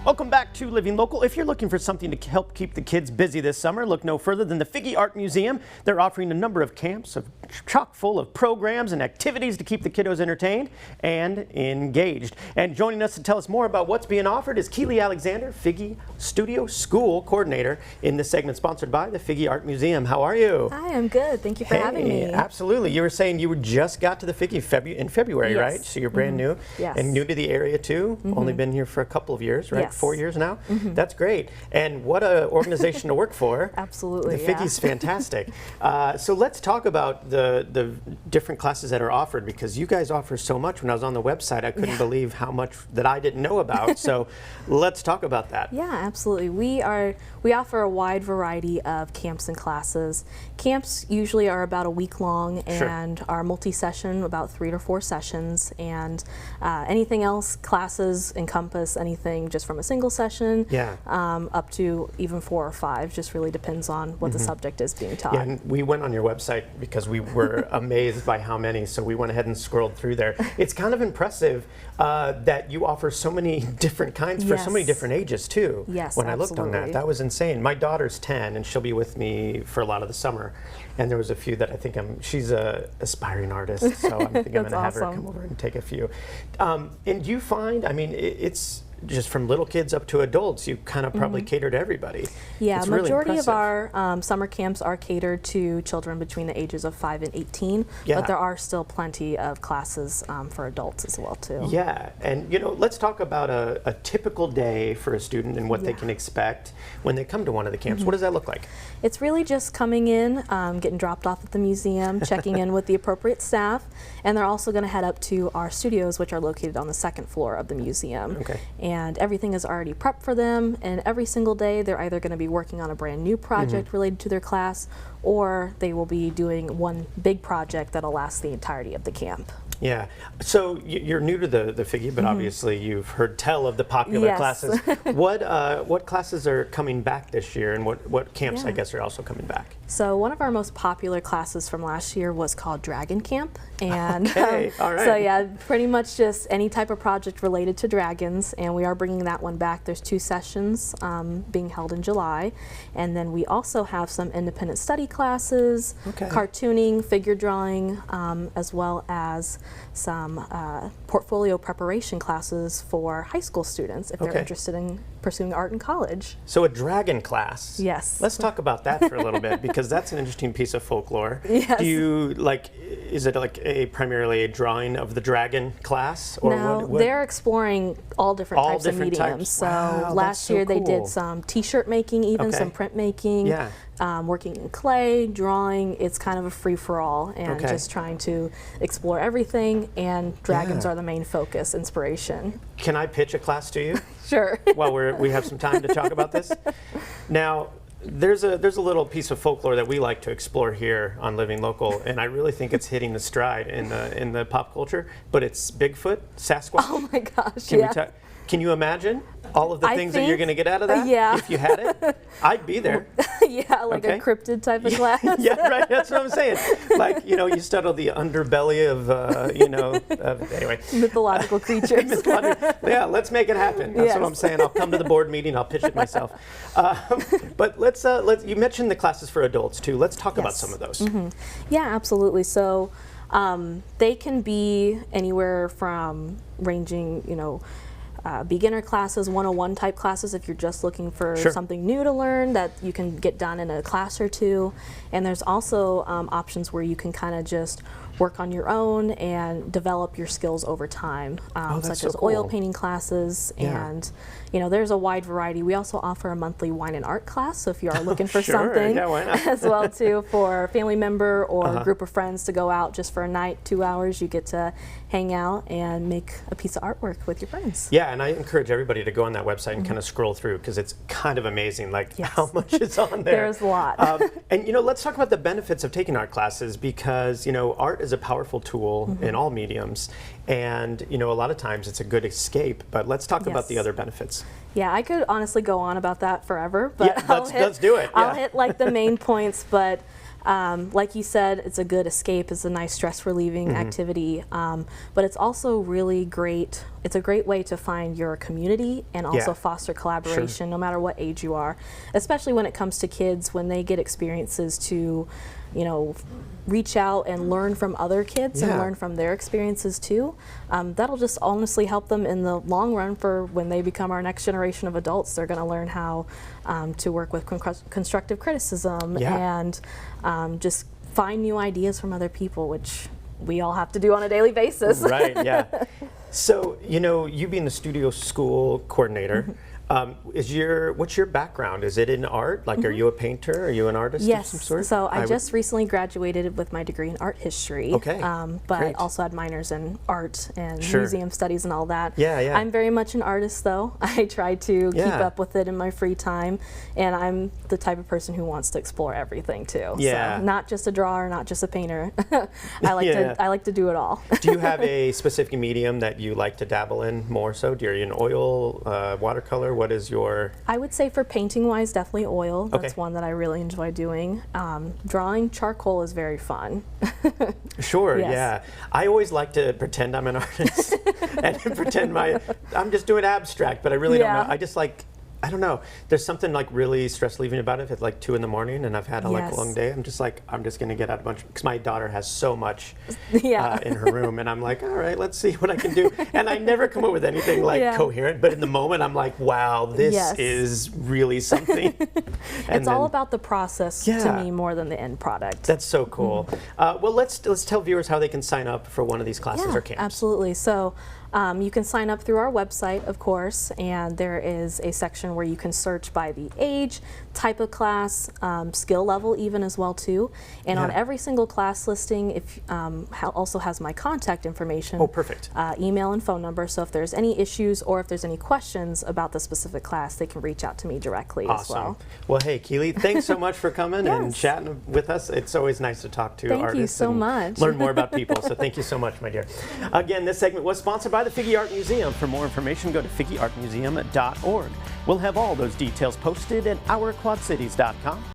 Welcome back to Living Local. If you're looking for something to help keep the kids busy this summer, look no further than the Figge Art Museum. They're offering a number of camps chock full of programs and activities to keep the kiddos entertained and engaged. And joining us to tell us more about what's being offered is Kili Alexander, Figge Studio School Coordinator, in this segment sponsored by the Figge Art Museum. How are you? Hi, I'm good. Thank you for having me. Absolutely. You were saying you just got to the Figge in February, yes. right? So you're brand new. Yes. And new to the area too. Only been here for a couple of years, right? Yes. 4 years now. That's great. And what an organization to work for. Absolutely. The Figge's fantastic. So let's talk about the different classes that are offered, because you guys offer so much. When I was on the website, I couldn't believe how much that I didn't know about. So let's talk about that. Yeah, absolutely. We offer a wide variety of camps and classes. Camps usually are about a week long and are multi-session, about 3 to 4 sessions. And anything else, classes encompass anything just from a single session up to even 4 or 5. Just really depends on what the subject is being taught. Yeah, and we went on your website because we were amazed by how many, so we went ahead and scrolled through there. It's kind of impressive that you offer so many different kinds for so many different ages too. Yes, when I looked on that was insane. My daughter's 10 and she'll be with me for a lot of the summer, and there was a few that I think she's a aspiring artist, so I think I'm going to have her come over and take a few. And you find, I mean, it's just from little kids up to adults, you kind of probably cater to everybody. Yeah, it's majority really of our summer camps are catered to children between the ages of 5 and 18, but there are still plenty of classes for adults as well too. Yeah, and let's talk about a typical day for a student and what they can expect when they come to one of the camps. What does that look like? It's really just coming in, getting dropped off at the museum, checking in with the appropriate staff, and they're also going to head up to our studios, which are located on the 2nd floor of the museum. Okay. And everything is already prepped for them, and every single day they're either going to be working on a brand new project related to their class, or they will be doing one big project that'll last the entirety of the camp. Yeah. So you're new to the Figge, but obviously you've heard tell of the popular classes. What classes are coming back this year, and what camps I guess are also coming back? So one of our most popular classes from last year was called Dragon Camp, and all right. So yeah, pretty much just any type of project related to dragons, and we are bringing that one back. There's 2 sessions being held in July, and then we also have some independent study classes, cartooning, figure drawing, as well as some portfolio preparation classes for high school students if they're interested in pursuing art in college. So a dragon class. Yes. Let's talk about that for a little bit, because that's an interesting piece of folklore. Yes. Do you is it like primarily a drawing of the dragon class? Or no, they're exploring all different types of mediums. So last year they did some t-shirt making, even some print making, working in clay, drawing. It's kind of a free-for-all, and just trying to explore everything, and dragons are the main focus, inspiration. Can I pitch a class to you? Sure. While we have some time to talk about this. Now, there's a little piece of folklore that we like to explore here on Living Local, and I really think it's hitting the stride in the pop culture. But it's Bigfoot, Sasquatch. Oh my gosh! Can you imagine all of the things that you're going to get out of that? If you had it, I'd be there. Like a cryptid type of class. Right. That's what I'm saying. Like, you study the underbelly of, anyway. Mythological creatures. Yeah, let's make it happen. That's what I'm saying. I'll come to the board meeting. I'll pitch it myself. But let's. You mentioned the classes for adults too. Let's talk about some of those. Yeah, absolutely. So they can be anywhere from ranging, beginner classes, 101 type classes if you're just looking for something new to learn that you can get done in a class or 2. And there's also options where you can kind of just work on your own and develop your skills over time, such as oil painting classes, and there's a wide variety. We also offer a monthly wine and art class, so if you are looking for something as well too for a family member or a group of friends to go out just for a night, 2 hours, you get to hang out and make a piece of artwork with your friends. Yeah, and I encourage everybody to go on that website and kind of scroll through, because it's kind of amazing how much is on there. There's a lot. And let's talk about the benefits of taking art classes, because art is a powerful tool in all mediums, and a lot of times it's a good escape. But let's talk about the other benefits. Yeah, I could honestly go on about that forever, but let's do it. I'll hit like the main points, but Like you said, it's a good escape. It's a nice stress relieving activity, but it's also really great. It's a great way to find your community and also foster collaboration no matter what age you are, especially when it comes to kids, when they get experiences to, you know, reach out and learn from other kids and learn from their experiences too. That'll just honestly help them in the long run for when they become our next generation of adults. They're going to learn how to work with constructive criticism and just find new ideas from other people, which we all have to do on a daily basis. Right, yeah. So, you know, you being the studio school coordinator, what's your background? Is it in art? Like, are you a painter? Are you an artist of some sort? So I just recently graduated with my degree in art history. Okay, but I also had minors in art and museum studies and all that. I'm very much an artist, though. I try to keep up with it in my free time, and I'm the type of person who wants to explore everything too. So not just a drawer, not just a painter. I like to do it all. Do you have a specific medium that you like to dabble in more so? Do you in oil, watercolor? What is your... I would say for painting wise, definitely oil. That's one that I really enjoy doing. Drawing charcoal is very fun. Sure, yeah. I always like to pretend I'm an artist and pretend I'm just doing abstract, but I really don't know. I just like, I don't know. There's something like really stress relieving about it. If it's like 2 in the morning and I've had a long day, I'm just gonna get out a bunch, because my daughter has so much in her room, and I'm like, all right, let's see what I can do. And I never come up with anything like coherent, but in the moment I'm like, wow, this is really something. It's all about the process to me more than the end product. That's so cool. Well, let's tell viewers how they can sign up for one of these classes or camps. Absolutely. So you can sign up through our website, of course, and there is a section where you can search by the age, type of class, skill level even as well too. And on every single class listing, if also has my contact information. Oh, perfect. Email and phone number. So if there's any issues or if there's any questions about the specific class, they can reach out to me directly as well. Well, hey, Kili, thanks so much for coming and chatting with us. It's always nice to talk to artists. Thank you so much. Learn more about people. So thank you so much, my dear. Again, this segment was sponsored by the Figge Art Museum. For more information, go to figgeartmuseum.org. We'll have all those details posted at ourquadcities.com.